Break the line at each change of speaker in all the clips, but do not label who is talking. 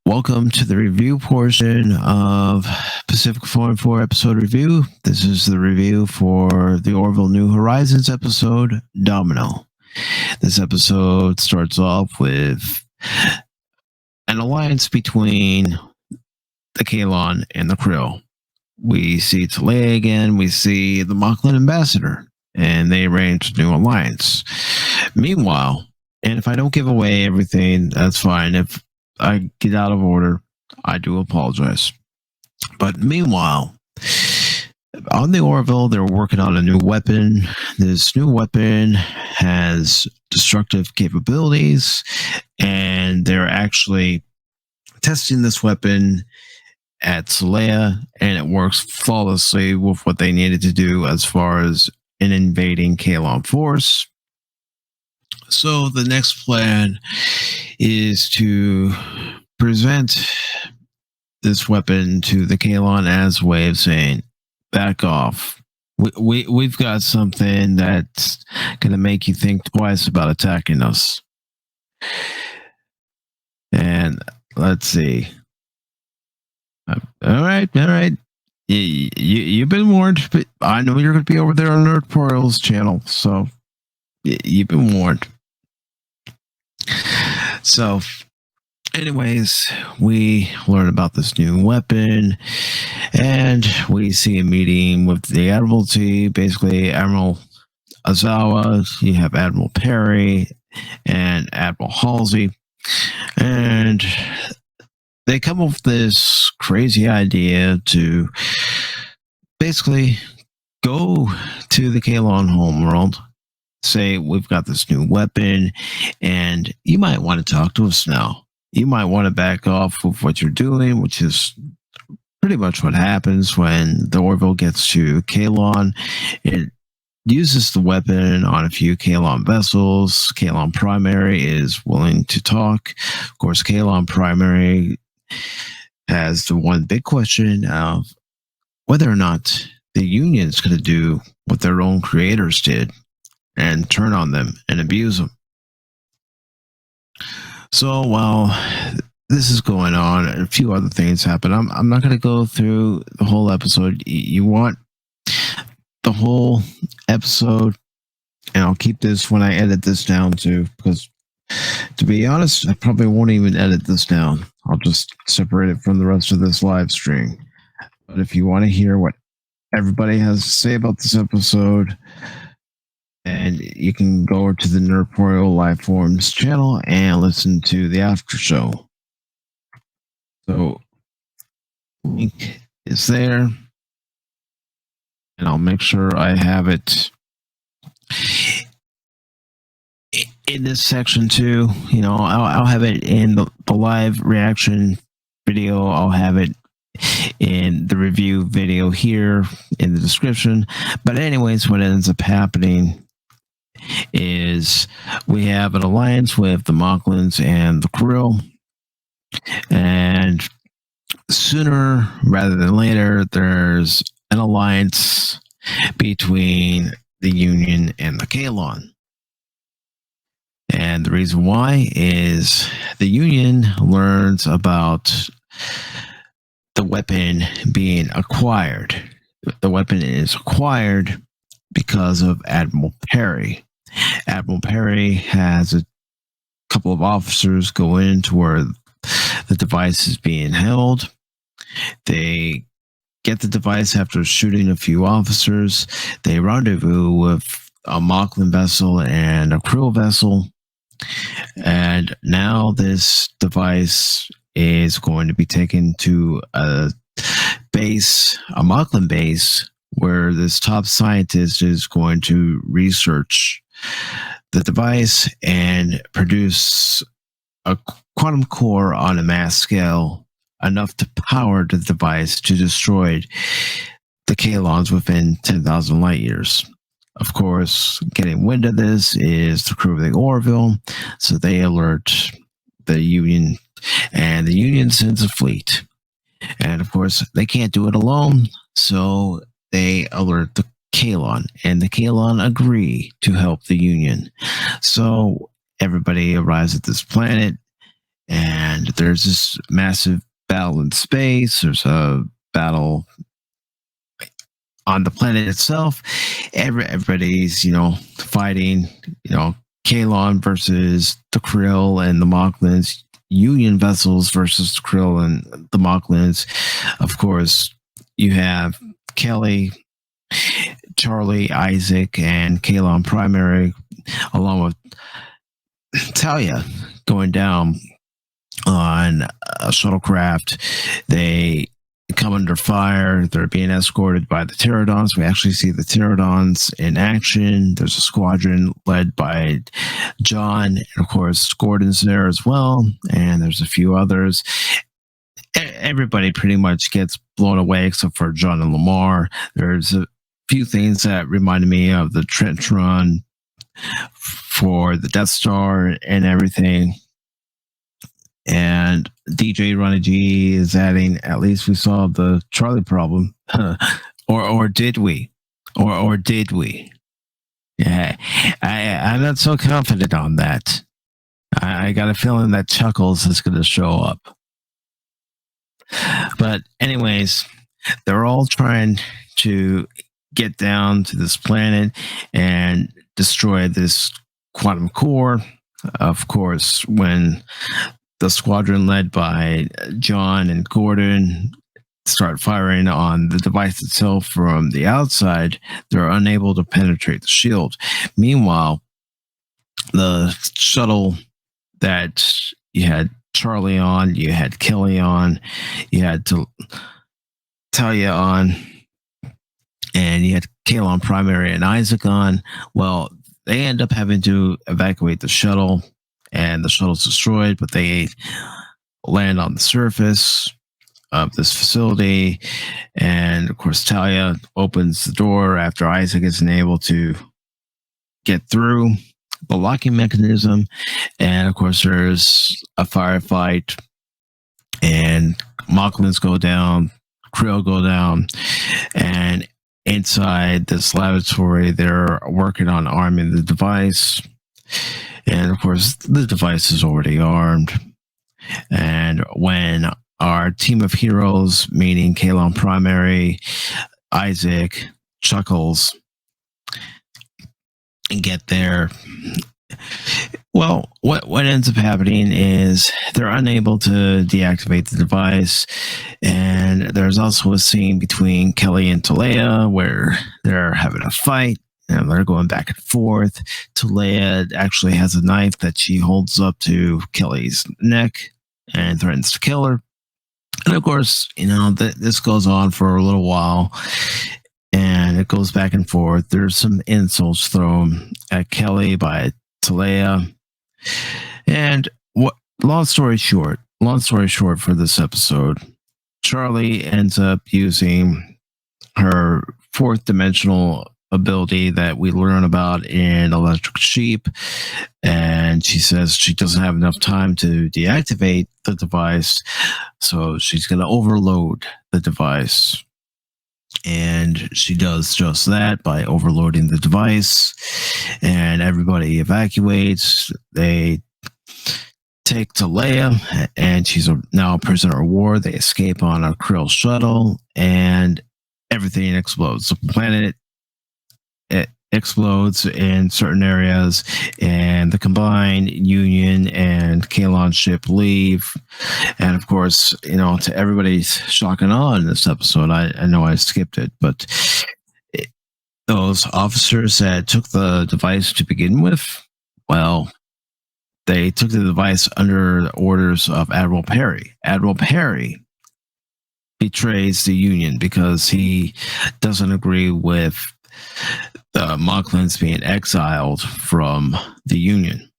Welcome to the review portion of Pacific 4 episode review. This is the review for the Orville New Horizons episode, Domino. This episode starts off with an alliance between the Kalon and the Krill. We see Talea again, we see the Mocklin ambassador, and they arrange a new alliance. Meanwhile, and if I don't give away everything, that's fine. If I get out of order, I do apologize. But meanwhile, on the Orville, they're working on a new weapon. This new weapon has destructive capabilities, and they're actually testing this weapon at Talea, and it works flawlessly with what they needed to do as far as an invading Kalon force. So the next plan is to present this weapon to the Kalon as a way of saying, back off. We've got something that's going to make you think twice about attacking us. And let's see. All right. You've been warned, but I know you're going to be over there on Nerd Portal's channel, so you've been warned. So, anyways, we learn about this new weapon, and we see a meeting with the Admiralty, basically Admiral Azawa, you have Admiral Perry, and Admiral Halsey, and they come up with this crazy idea to basically go to the Kalon homeworld, say, we've got this new weapon, and you might want to talk to us now. You might want to back off of what you're doing, which is pretty much what happens when the Orville gets to Kalon. It uses the weapon on a few Kalon vessels. Kalon Primary is willing to talk. Of course, Kalon Primary has the one big question of whether or not the Union's going to do what their own creators did and turn on them and abuse them. So while this is going on, a few other things happen. I'm not going to go through the whole episode. You want the whole episode, and I'll keep this when I edit this down too, because to be honest, I probably won't even edit this down. I'll just separate it from the rest of this live stream. But if you want to hear what everybody has to say about this episode, and you can go over to the Nerd Portal Live Forums channel and listen to the after show. So, link is there, and I'll make sure I have it in this section too. You know, I'll have it in the live reaction video. I'll have it in the review video here in the description. But anyways, what ends up happening is we have an alliance with the Mocklins and the Krill, and sooner rather than later, there's an alliance between the Union and the Kalon. And the reason why is the Union learns about the weapon being acquired. The weapon is acquired because of Admiral Perry. Admiral Perry has a couple of officers go into where the device is being held. They get the device after shooting a few officers. They rendezvous with a Mocklin vessel and a Krill vessel. And now this device is going to be taken to a base, a Mocklin base, where this top scientist is going to research the device and produce a quantum core on a mass scale enough to power the device to destroy the Kalons within 10,000 light years. of course, getting wind of this is the crew of the Orville, so they alert the Union, and the Union sends a fleet. And of course, they can't do it alone, so they alert the Kalon, and the Kalon agree to help the Union. So everybody arrives at this planet, and there's this massive battle in space. There's a battle on the planet itself. Everybody's, fighting, Kalon versus the Krill and the Mocklins, Union vessels versus the Krill and the Mocklins. Of course, you have Kelly, Charlie, Isaac, and Kalon Primary, along with Talia, going down on a shuttlecraft. They come under fire. They're being escorted by the pterodons. We actually see the pterodons in action. There's a squadron led by John, and of course Gordon's there as well, and there's a few others. Everybody pretty much gets blown away except for John and Lamar. There's a few things that reminded me of the trench run for the Death Star and everything. And DJ Ronnie G is adding, at least we solved the Charlie problem. or did we? Or did we? Yeah, I'm not so confident on that. I got a feeling that Chuckles is going to show up. But anyways, they're all trying to get down to this planet and destroy this quantum core. Of course, when the squadron led by John and Gordon start firing on the device itself from the outside, they're unable to penetrate the shield. Meanwhile, the shuttle that you had Charlie on, you had Kelly on, you had Talia on, and you had Kalon Primary and Isaac on. Well, they end up having to evacuate the shuttle, and the shuttle's destroyed, but they land on the surface of this facility. And of course, Talia opens the door after Isaac isn't able to get through the locking mechanism. And of course, there's a firefight, and Mocklins go down, Krill go down, and inside this laboratory, they're working on arming the device. And of course, the device is already armed. And when our team of heroes, meaning Kalon Primary, Isaac, Chuckles, get there, well, what ends up happening is they're unable to deactivate the device. And there's also a scene between Kelly and Talia where they're having a fight. And they're going back and forth. Talia actually has a knife that she holds up to Kelly's neck and threatens to kill her. And of course, this goes on for a little while, and it goes back and forth. There's some insults thrown at Kelly by Talia. And long story short for this episode, Charlie ends up using her fourth dimensional ability that we learn about in Electric Sheep, and she says she doesn't have enough time to deactivate the device, so she's going to overload the device. And she does just that by overloading the device, and everybody evacuates. They take Talia, and she's now a prisoner of war. They escape on a Krill shuttle, and everything explodes. The planet explodes in certain areas, and the combined Union and Kalon ship leave. And of course, to everybody's shock and awe in this episode, I know I skipped it, but those officers that took the device to begin with, well, they took the device under the orders of Admiral Perry. Admiral Perry betrays the Union because he doesn't agree with the Mocklins being exiled from the Union.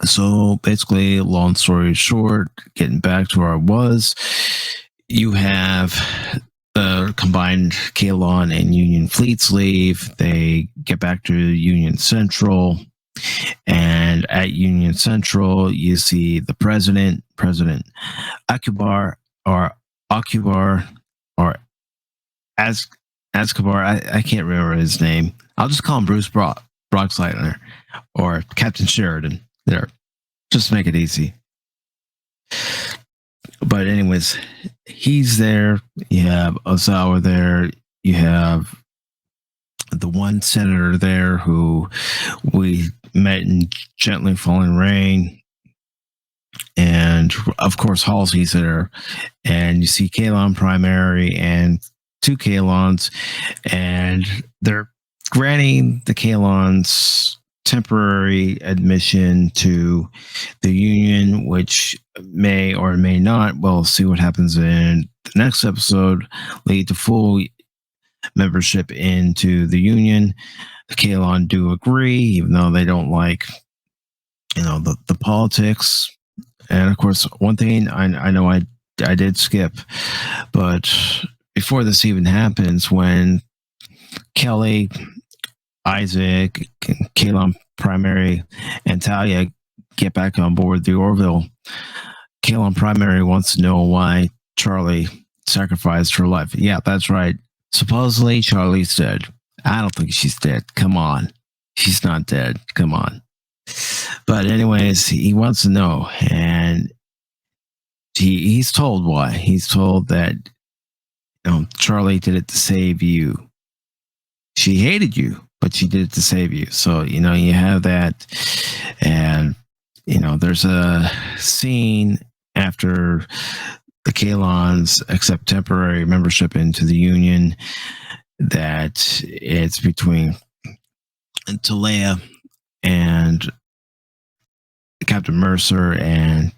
So basically, long story short, getting back to where I was, you have the combined Kalon and Union fleets leave. They get back to Union Central, and at Union Central, you see the President Akubar or Akubar or Azkabar. I can't remember his name. I'll just call him Bruce Broxleitner or Captain Sheridan. There, just to make it easy. But anyways, he's there. You have Ozawa there. You have the one senator there who we met in Gently Falling Rain. And of course, Halsey's there. And you see Kalon Primary and two Kalons. And they're granting the Kalons temporary admission to the Union, which may or may not, we'll see what happens in the next episode, lead to full membership into the Union. The Kalon do agree, even though they don't like, the politics. And of course, one thing I know I did skip, but before this even happens, when Kelly, Isaac, Kalon Primary, and Talia get back on board the Orville, Kalon Primary wants to know why Charlie sacrificed her life. Yeah, that's right. Supposedly, Charlie's dead. I don't think she's dead. Come on. She's not dead. Come on. But anyways, he wants to know, and he's told why. He's told that Charlie did it to save you. She hated you, but she did it to save you. So, you have that. And, there's a scene after the Kalons accept temporary membership into the Union that it's between Talea and Captain Mercer. And,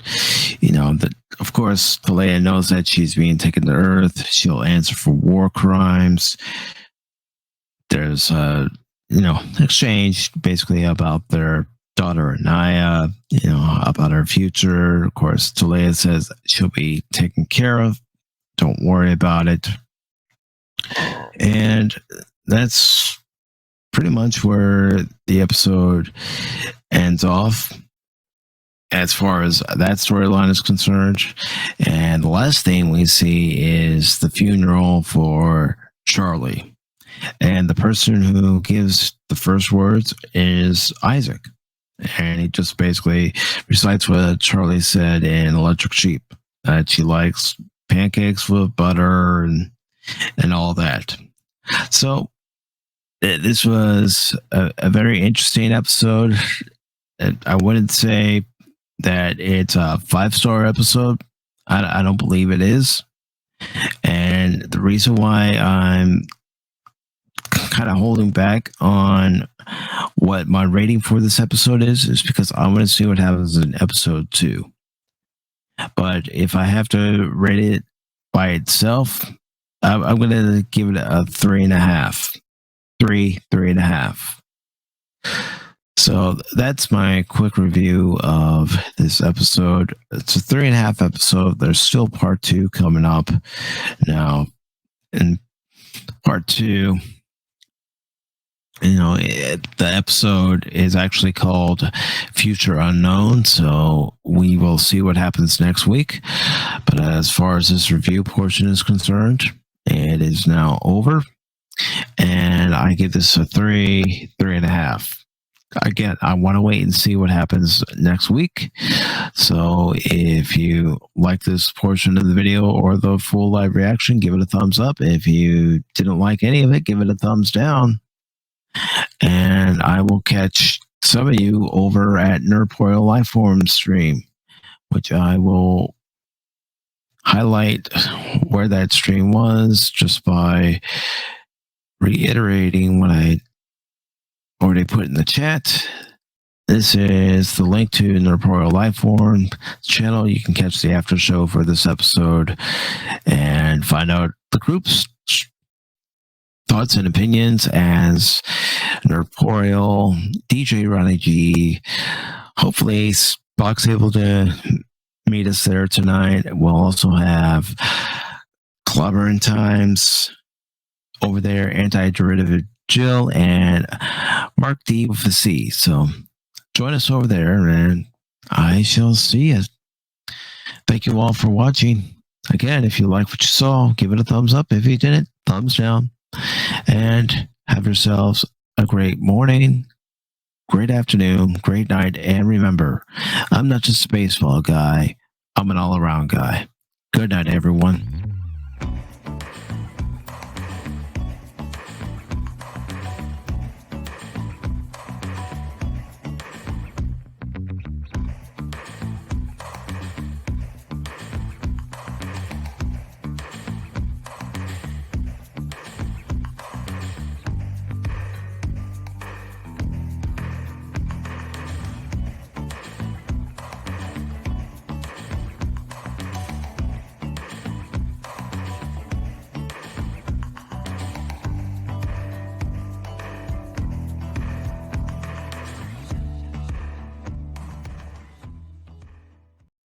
of course, Talea knows that she's being taken to Earth. She'll answer for war crimes. There's exchange basically about their daughter Anaya, about her future. Of course, Talea says she'll be taken care of. Don't worry about it. And that's pretty much where the episode ends off as far as that storyline is concerned. And the last thing we see is the funeral for Charlie. And the person who gives the first words is Isaac. And he just basically recites what Charlie said in Electric Sheep, that she likes pancakes with butter and all that. So this was a very interesting episode. I wouldn't say that it's a 5-star episode. I don't believe it is. And the reason why I'm kind of holding back on what my rating for this episode is because I want to see what happens in episode 2. But if I have to rate it by itself, I'm going to give it a 3.5. 3.5. So that's my quick review of this episode. It's a 3.5 episode. There's still part 2 coming up. Now, in part 2, the episode is actually called Future Unknown, so we will see what happens next week. But as far as this review portion is concerned, it is now over, and I give this a 3.5. Again, I want to wait and see what happens next week. So if you like this portion of the video or the full live reaction, give it a thumbs up. If you didn't like any of it, give it a thumbs down. And I will catch some of you over at Nerdpoil Lifeform stream, which I will highlight where that stream was just by reiterating what I already put in the chat. This is the link to Nerdpoil Lifeform channel. You can catch the after show for this episode and find out the group's thoughts and opinions as Nerdpoil, DJ Ronnie G. Hopefully Spock's able to meet us there tonight. We'll also have Clobbering Times over there, Anti-Derivative Jill, and Mark D with a C. So join us over there, and I shall see you. Thank you all for watching. Again, if you like what you saw, give it a thumbs up. If you didn't, thumbs down. And have yourselves a great morning, great afternoon, great night. And remember, I'm not just a baseball guy. I'm an all-around guy. Good night, everyone.